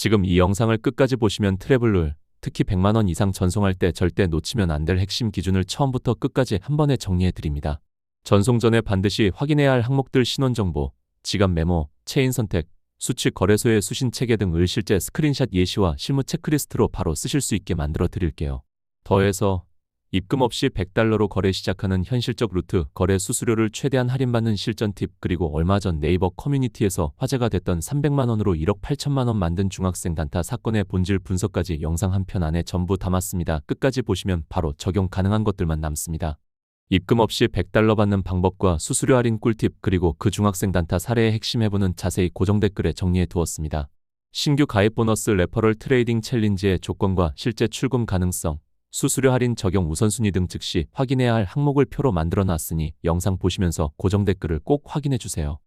지금 이 영상을 끝까지 보시면 트래블룰, 특히 100만원 이상 전송할 때 절대 놓치면 안 될 핵심 기준을 처음부터 끝까지 한 번에 정리해 드립니다. 전송 전에 반드시 확인해야 할 항목들 신원정보, 지갑 메모, 체인 선택, 수취 거래소의 수신 체계 등을 실제 스크린샷 예시와 실무 체크리스트로 바로 쓰실 수 있게 만들어 드릴게요. 더해서 입금 없이 100달러로 거래 시작하는 현실적 루트, 거래 수수료를 최대한 할인받는 실전 팁, 그리고 얼마 전 네이버 커뮤니티에서 화제가 됐던 300만원으로 1억 8천만원 만든 중학생 단타 사건의 본질 분석까지 영상 한 편 안에 전부 담았습니다. 끝까지 보시면 바로 적용 가능한 것들만 남습니다. 입금 없이 100달러 받는 방법과 수수료 할인 꿀팁, 그리고 그 중학생 단타 사례의 핵심 해부는 자세히 고정 댓글에 정리해 두었습니다. 신규 가입 보너스 레퍼럴 트레이딩 챌린지의 조건과 실제 출금 가능성, 수수료 할인 적용 우선순위 등 즉시 확인해야 할 항목을 표로 만들어 놨으니 영상 보시면서 고정 댓글을 꼭 확인해 주세요.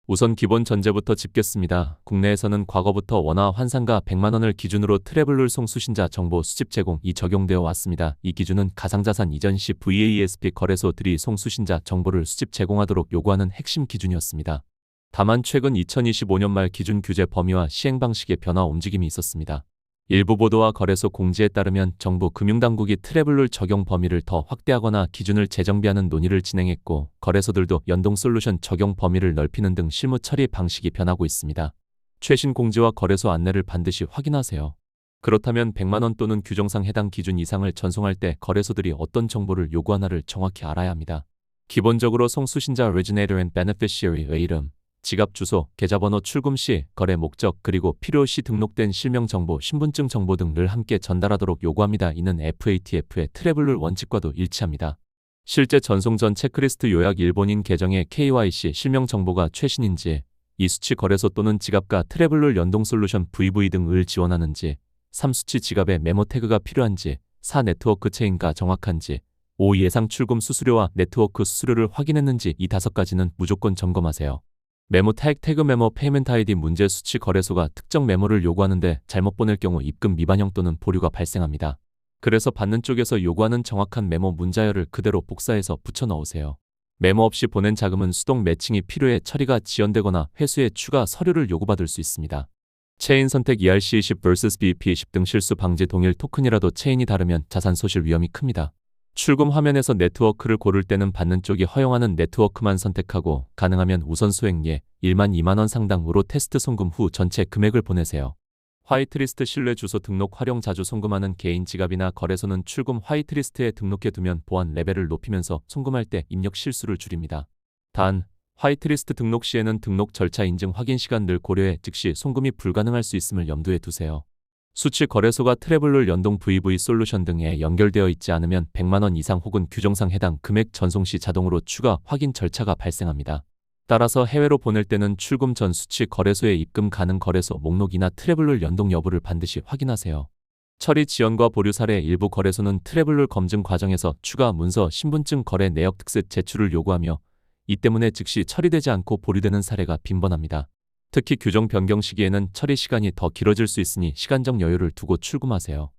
우선 기본 전제부터 짚겠습니다. 국내에서는 과거부터 원화 환산가 100만원을 기준으로 트래블룰 송수신자 정보 수집 제공이 적용되어 왔습니다. 이 기준은 가상자산 이전 시 VASP 거래소들이 송수신자 정보를 수집 제공하도록 요구하는 핵심 기준이었습니다. 다만 최근 2025년 말 기준 규제 범위와 시행 방식의 변화 움직임이 있었습니다. 일부 보도와 거래소 공지에 따르면 정부 금융당국이 트래블룰 적용 범위를 더 확대하거나 기준을 재정비하는 논의를 진행했고, 거래소들도 연동 솔루션 적용 범위를 넓히는 등 실무 처리 방식이 변하고 있습니다. 최신 공지와 거래소 안내를 반드시 확인하세요. 그렇다면 100만원 또는 규정상 해당 기준 이상을 전송할 때 거래소들이 어떤 정보를 요구하나를 정확히 알아야 합니다. 기본적으로 송수신자 Originator and Beneficiary의 이름, 지갑 주소, 계좌번호, 출금 시, 거래 목적, 그리고 필요시 등록된 실명정보, 신분증 정보 등을 함께 전달하도록 요구합니다. 이는 FATF의 트래블룰 원칙과도 일치합니다. 실제 전송 전 체크리스트 요약 일본인 계정의 KYC 실명정보가 최신인지, 이 수취 거래소 또는 지갑과 트래블룰 연동 솔루션 VV 등을 지원하는지, 3수취 지갑에 메모 태그가 필요한지, 4 네트워크 체인가 정확한지, 5 예상 출금 수수료와 네트워크 수수료를 확인했는지, 이 5가지는 무조건 점검하세요. 메모 태그 메모 페이먼트 아이디 문제 수취 거래소가 특정 메모를 요구하는데 잘못 보낼 경우 입금 미반영 또는 보류가 발생합니다. 그래서 받는 쪽에서 요구하는 정확한 메모 문자열을 그대로 복사해서 붙여 넣으세요. 메모 없이 보낸 자금은 수동 매칭이 필요해 처리가 지연되거나 회수에 추가 서류를 요구받을 수 있습니다. 체인 선택 ERC20 vs BP20 등 실수 방지 동일 토큰이라도 체인이 다르면 자산 소실 위험이 큽니다. 출금 화면에서 네트워크를 고를 때는 받는 쪽이 허용하는 네트워크만 선택하고, 가능하면 우선 수행 예 1만 2만원 상당으로 테스트 송금 후 전체 금액을 보내세요. 화이트리스트 신뢰 주소 등록 활용 자주 송금하는 개인 지갑이나 거래소는 출금 화이트리스트에 등록해 두면 보안 레벨을 높이면서 송금할 때 입력 실수를 줄입니다. 단, 화이트리스트 등록 시에는 등록 절차 인증 확인 시간 늘 고려해 즉시 송금이 불가능할 수 있음을 염두에 두세요. 수취 거래소가 트래블룰 연동 VV 솔루션 등에 연결되어 있지 않으면 100만원 이상 혹은 규정상 해당 금액 전송 시 자동으로 추가 확인 절차가 발생합니다. 따라서 해외로 보낼 때는 출금 전 수취 거래소에 입금 가능 거래소 목록이나 트래블룰 연동 여부를 반드시 확인하세요. 처리 지연과 보류 사례 일부 거래소는 트래블룰 검증 과정에서 추가 문서, 신분증, 거래 내역 특색 제출을 요구하며 이 때문에 즉시 처리되지 않고 보류되는 사례가 빈번합니다. 특히 규정 변경 시기에는 처리 시간이 더 길어질 수 있으니 시간적 여유를 두고 출금하세요.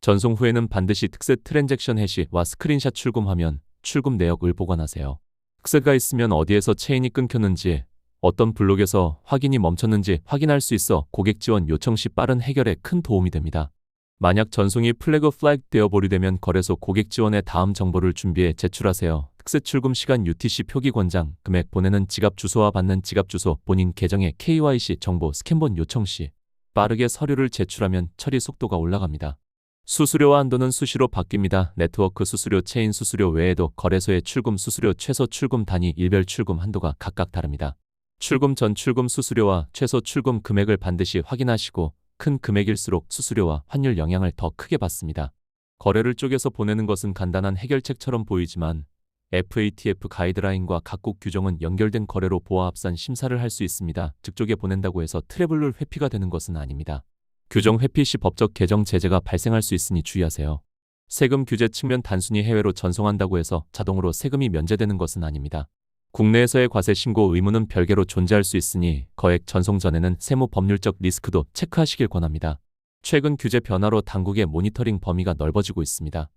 전송 후에는 반드시 특세 트랜잭션 해시와 스크린샷 출금 화면, 출금 내역을 보관하세요. 특세가 있으면 어디에서 체인이 끊겼는지, 어떤 블록에서 확인이 멈췄는지 확인할 수 있어 고객 지원 요청 시 빠른 해결에 큰 도움이 됩니다. 만약 전송이 플래그 되어 보류되면 거래소 고객 지원에 다음 정보를 준비해 제출하세요. 특세 출금 시간 UTC 표기 권장, 금액 보내는 지갑 주소와 받는 지갑 주소, 본인 계정의 KYC 정보 스캔본 요청 시 빠르게 서류를 제출하면 처리 속도가 올라갑니다. 수수료와 한도는 수시로 바뀝니다. 네트워크 수수료, 체인 수수료 외에도 거래소의 출금 수수료, 최소 출금 단위, 일별 출금 한도가 각각 다릅니다. 출금 전 출금 수수료와 최소 출금 금액을 반드시 확인하시고, 큰 금액일수록 수수료와 환율 영향을 더 크게 받습니다. 거래를 쪼개서 보내는 것은 간단한 해결책처럼 보이지만 FATF 가이드라인과 각국 규정은 연결된 거래로 보아 합산 심사를 할 수 있습니다. 즉쪽에 보낸다고 해서 트래블룰 회피가 되는 것은 아닙니다. 규정 회피 시 법적 개정 제재가 발생할 수 있으니 주의하세요. 세금 규제 측면 단순히 해외로 전송한다고 해서 자동으로 세금이 면제되는 것은 아닙니다. 국내에서의 과세 신고 의무는 별개로 존재할 수 있으니 거액 전송 전에는 세무 법률적 리스크도 체크하시길 권합니다. 최근 규제 변화로 당국의 모니터링 범위가 넓어지고 있습니다.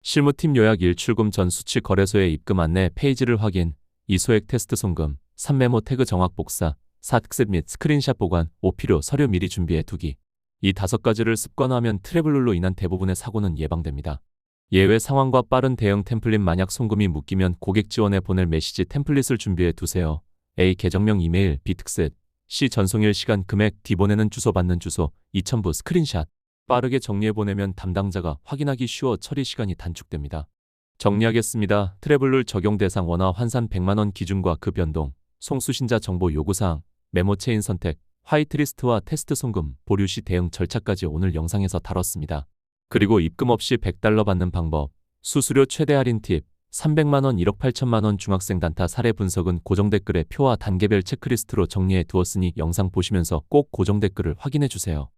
실무팀 요약 1 출금 전 수취 거래소의 입금 안내 페이지를 확인, 2 소액 테스트 송금, 3 메모 태그 정확 복사, 4 특색 및 스크린샷 보관, 5 필요 서류 미리 준비해 두기. 이 5가지를 습관화하면 트래블룰로 인한 대부분의 사고는 예방됩니다. 예외 상황과 빠른 대응 템플릿. 만약 송금이 묶이면 고객 지원에 보낼 메시지 템플릿을 준비해 두세요. A. 계정명 이메일, B. 특색, C. 전송일 시간 금액, D. 보내는 주소 받는 주소, 이첨부 스크린샷. 빠르게 정리해 보내면 담당자가 확인하기 쉬워 처리 시간이 단축됩니다. 정리하겠습니다. 트래블룰 적용 대상 원화 환산 100만원 기준과 그 변동, 송수신자 정보 요구사항, 메모 체인 선택, 화이트리스트와 테스트 송금, 보류 시 대응 절차까지 오늘 영상에서 다뤘습니다. 그리고 입금 없이 $100 받는 방법, 수수료 최대 할인 팁, 300만원 1억 8천만원 중학생 단타 사례 분석은 고정 댓글에 표와 단계별 체크리스트로 정리해 두었으니 영상 보시면서 꼭 고정 댓글을 확인해 주세요.